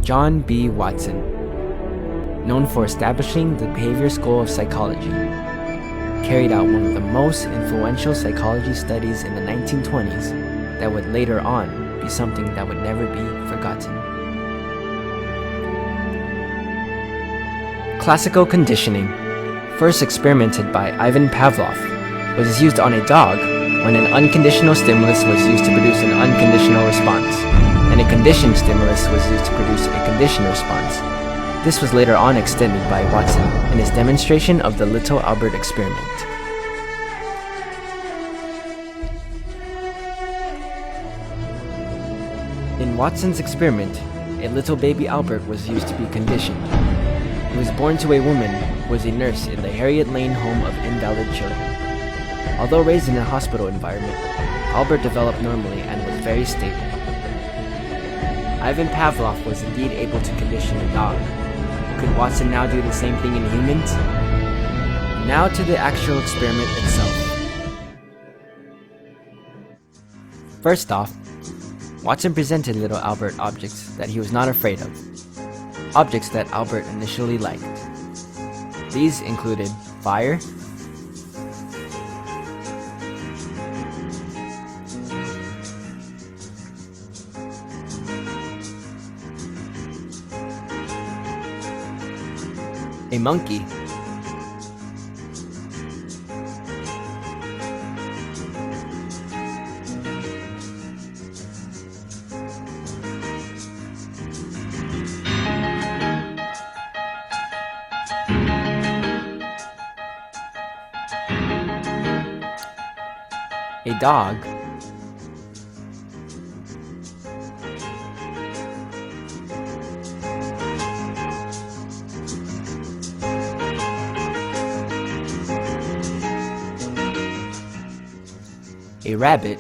John B. Watson, known for establishing the behavior school of psychology, carried out one of the most influential psychology studies in the 1920s that would later on be something that would never be forgotten. Classical conditioning, first experimented by Ivan Pavlov, was used on a dog when an unconditional stimulus was used to produce an unconditional response, and a conditioned stimulus was used to produce a conditioned response. This was later on extended by Watson in his demonstration of the Little Albert experiment. In Watson's experiment, a little baby Albert was used to be conditioned. He was born to a woman who was a nurse in the Harriet Lane Home of Invalid Children. Although raised in a hospital environment, Albert developed normally and was very stable. Ivan Pavlov was indeed able to condition a dog. Could Watson now do the same thing in humans? Now to the actual experiment itself. First off, Watson presented little Albert objects that he was not afraid of, objects that Albert initially liked. These included fire, a monkey, a dog, a rabbit,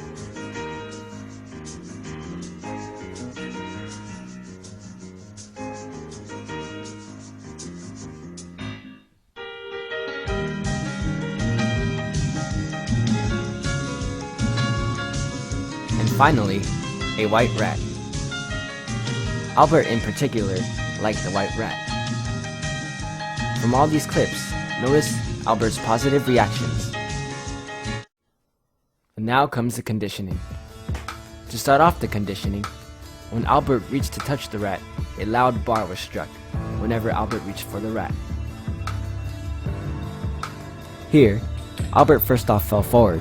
and finally, a white rat. Albert in particular liked the white rat. From all these clips, notice Albert's positive reactions. And now comes the conditioning. To start off the conditioning, when Albert reached to touch the rat, a loud bar was struck whenever Albert reached for the rat. Here, Albert first off fell forward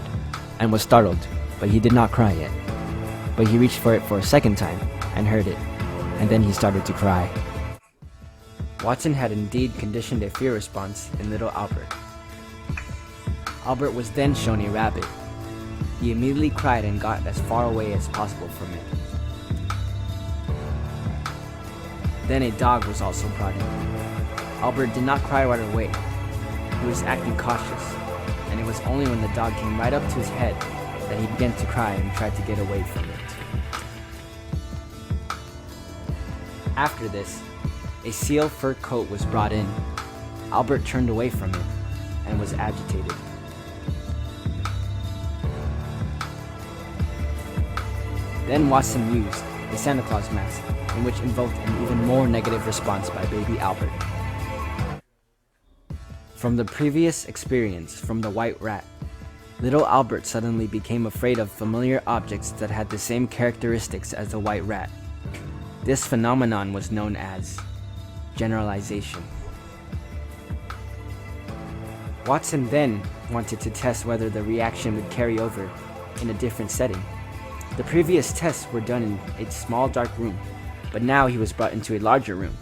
and was startled, but he did not cry yet. But he reached for it for a second time and heard it, and then he started to cry. Watson had indeed conditioned a fear response in little Albert. Albert was then shown a rabbit. He immediately cried and got as far away as possible from it. Then a dog was also brought in. Albert did not cry right away. He was acting cautious, and it was only when the dog came right up to his head that he began to cry and tried to get away from it. After this, a seal fur coat was brought in. Albert turned away from it and was agitated. Then Watson used a Santa Claus mask, in which invoked an even more negative response by baby Albert. From the previous experience from the white rat, little Albert suddenly became afraid of familiar objects that had the same characteristics as the white rat. This phenomenon was known as generalization. Watson then wanted to test whether the reaction would carry over in a different setting. The previous tests were done in a small dark room, but now he was brought into a larger room.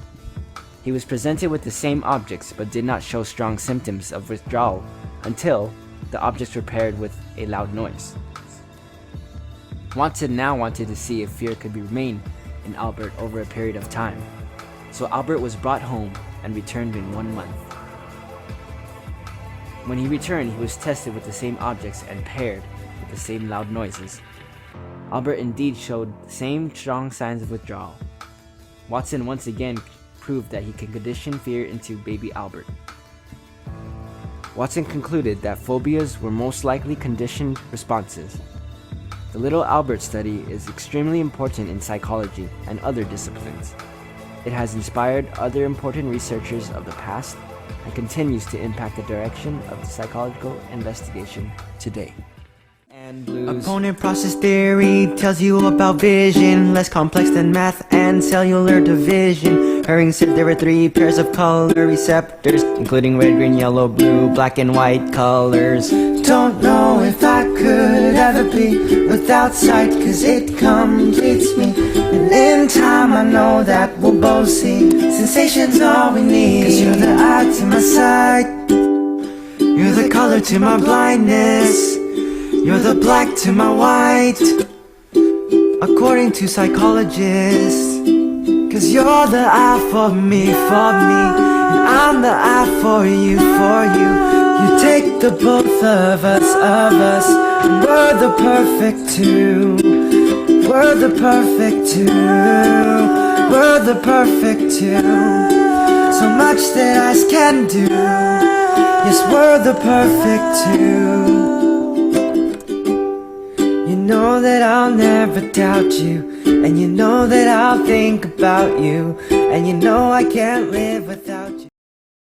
He was presented with the same objects but did not show strong symptoms of withdrawal until the objects were paired with a loud noise. Watson now wanted to see if fear could remain in Albert over a period of time, so Albert was brought home and returned in 1 month. When he returned, he was tested with the same objects and paired with the same loud noises. Albert indeed showed the same strong signs of withdrawal. Watson once again proved that he could condition fear into baby Albert. Watson concluded that phobias were most likely conditioned responses. The little Albert study is extremely important in psychology and other disciplines. It has inspired other important researchers of the past and continues to impact the direction of the psychological investigation today. And blues. Opponent process theory tells you about vision, less complex than math and cellular division. Herring said there were 3 pairs of color receptors, including red, green, yellow, blue, black and white colors. Don't know if I could ever be without sight, cause it completes me. And in time I know that we'll both see sensations all we need. Cause you're the eye to my sight, you're the color to my blindness, you're the black to my white, according to psychologists. Cause you're the eye for me, and I'm the eye for you, You take the both of us, and we're the perfect two. We're the perfect two. We're the perfect two. So much that eyes can do. Yes, we're the perfect two. You know that I'll never doubt you, and you know that I'll think about you, and you know I can't live without you.